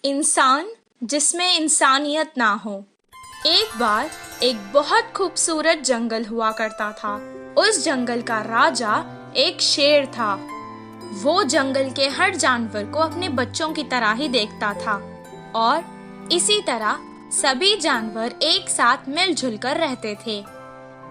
इंसान जिसमें इंसानियत ना हो। एक बार एक बहुत खूबसूरत जंगल हुआ करता था। उस जंगल का राजा एक शेर था। वो जंगल के हर जानवर को अपने बच्चों की तरह ही देखता था और इसी तरह सभी जानवर एक साथ मिलजुल कर रहते थे।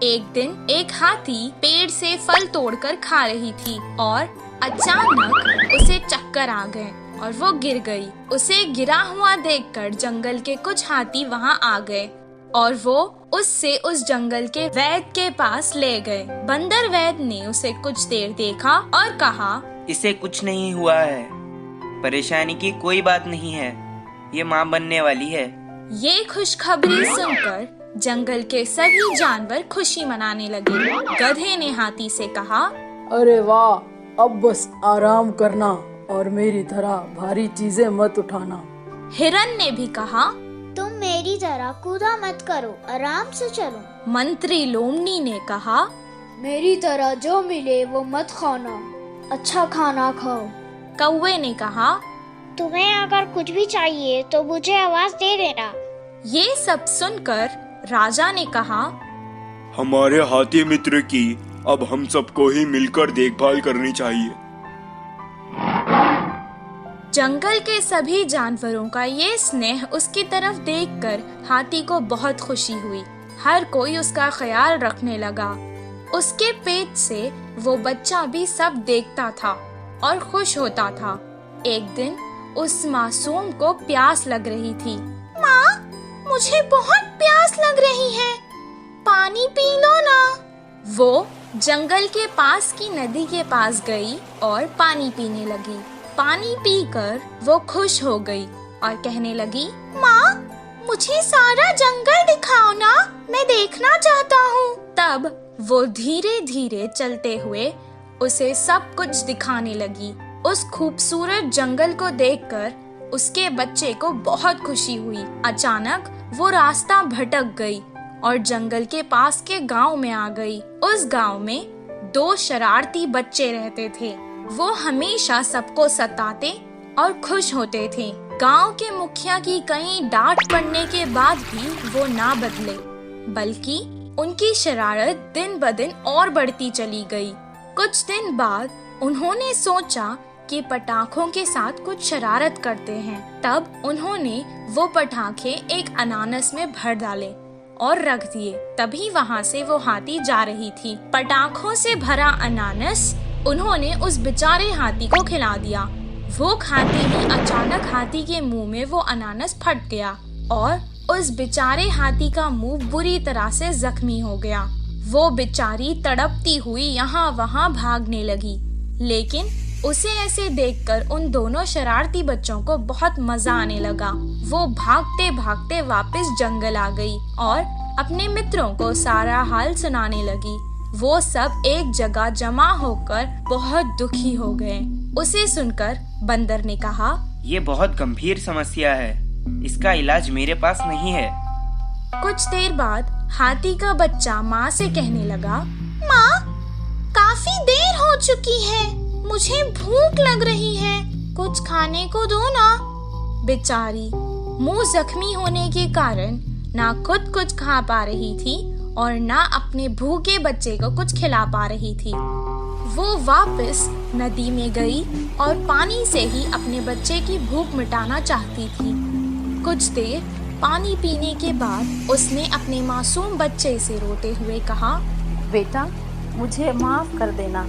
एक दिन एक हाथी पेड़ से फल तोड़कर खा रही थी और अचानक उसे चक्कर आ गए और वो गिर गई। उसे गिरा हुआ देखकर जंगल के कुछ हाथी वहाँ आ गए और वो उससे उस जंगल के वैद्य के पास ले गए। बंदर वैद्य ने उसे कुछ देर देखा और कहा, इसे कुछ नहीं हुआ है, परेशानी की कोई बात नहीं है, ये माँ बनने वाली है। ये खुशखबरी सुनकर जंगल के सभी जानवर खुशी मनाने लगे। गधे ने हाथी से कहा, अरे वाह, अब बस आराम करना और मेरी तरह भारी चीजें मत उठाना। हिरन ने भी कहा, तुम मेरी तरह कूदा मत करो, आराम से चलो। मंत्री लोमड़ी ने कहा, मेरी तरह जो मिले वो मत खाना, अच्छा खाना खाओ। कौवे ने कहा, तुम्हें अगर कुछ भी चाहिए तो मुझे आवाज दे देना। ये सब सुनकर राजा ने कहा, हमारे हाथी मित्र की अब हम सबको ही मिलकर देखभाल करनी चाहिए। जंगल के सभी जानवरों का ये स्नेह उसकी तरफ देखकर हाथी को बहुत खुशी हुई। हर कोई उसका ख्याल रखने लगा। उसके पेट से वो बच्चा भी सब देखता था और खुश होता था। एक दिन उस मासूम को प्यास लग रही थी। माँ, मुझे बहुत प्यास लग रही है, पानी पी लो ना। वो जंगल के पास की नदी के पास गई और पानी पीने लगी। पानी पीकर वो खुश हो गई और कहने लगी, माँ, मुझे सारा जंगल दिखाओ ना, मैं देखना चाहता हूँ। तब वो धीरे धीरे चलते हुए उसे सब कुछ दिखाने लगी। उस खूबसूरत जंगल को देखकर उसके बच्चे को बहुत खुशी हुई। अचानक वो रास्ता भटक गई और जंगल के पास के गांव में आ गई। उस गांव में 2 शरारती बच्चे रहते थे। वो हमेशा सबको सताते और खुश होते थे। गांव के मुखिया की कई डांट पड़ने के बाद भी वो ना बदले, बल्कि उनकी शरारत दिन ब दिन और बढ़ती चली गई। कुछ दिन बाद उन्होंने सोचा कि पटाखों के साथ कुछ शरारत करते हैं। तब उन्होंने वो पटाखे एक अनानास में भर डाले और रख दिए। तभी वहाँ से वो हाथी जा रही थी। पटाखों से भरा अनानास उन्होंने उस बेचारे हाथी को खिला दिया। वो खाते ही अचानक हाथी के मुंह में वो अनानास फट गया और उस बेचारे हाथी का मुंह बुरी तरह से जख्मी हो गया। वो बेचारी तड़पती हुई यहाँ वहाँ भागने लगी, लेकिन उसे ऐसे देखकर उन दोनों शरारती बच्चों को बहुत मजा आने लगा। वो भागते भागते वापस जंगल आ गई और अपने मित्रों को सारा हाल सुनाने लगी। वो सब एक जगह जमा होकर बहुत दुखी हो गए। उसे सुनकर बंदर ने कहा, ये बहुत गंभीर समस्या है, इसका इलाज मेरे पास नहीं है। कुछ देर बाद हाथी का बच्चा माँ से कहने लगा, माँ, काफी देर हो चुकी है, मुझे भूख लग रही है, कुछ खाने को दो ना। बेचारी मुंह जख्मी होने के कारण ना खुद कुछ खा पा रही थी और ना अपने भूखे बच्चे को कुछ खिला पा रही थी। वो वापस नदी में गई और पानी से ही अपने बच्चे की भूख मिटाना चाहती थी। कुछ देर पानी पीने के बाद उसने अपने मासूम बच्चे से रोते हुए कहा, बेटा, मुझे माफ कर देना,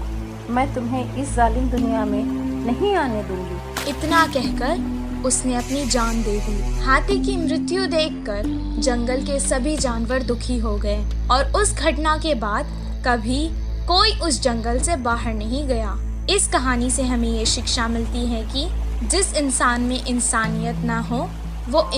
मैं तुम्हें इस जालिम दुनिया में नहीं आने दूंगी। इतना कहकर उसने अपनी जान दे दी। हाथी की मृत्यु देखकर जंगल के सभी जानवर दुखी हो गए और उस घटना के बाद कभी कोई उस जंगल से बाहर नहीं गया। इस कहानी से हमें ये शिक्षा मिलती है कि जिस इंसान में इंसानियत ना हो वो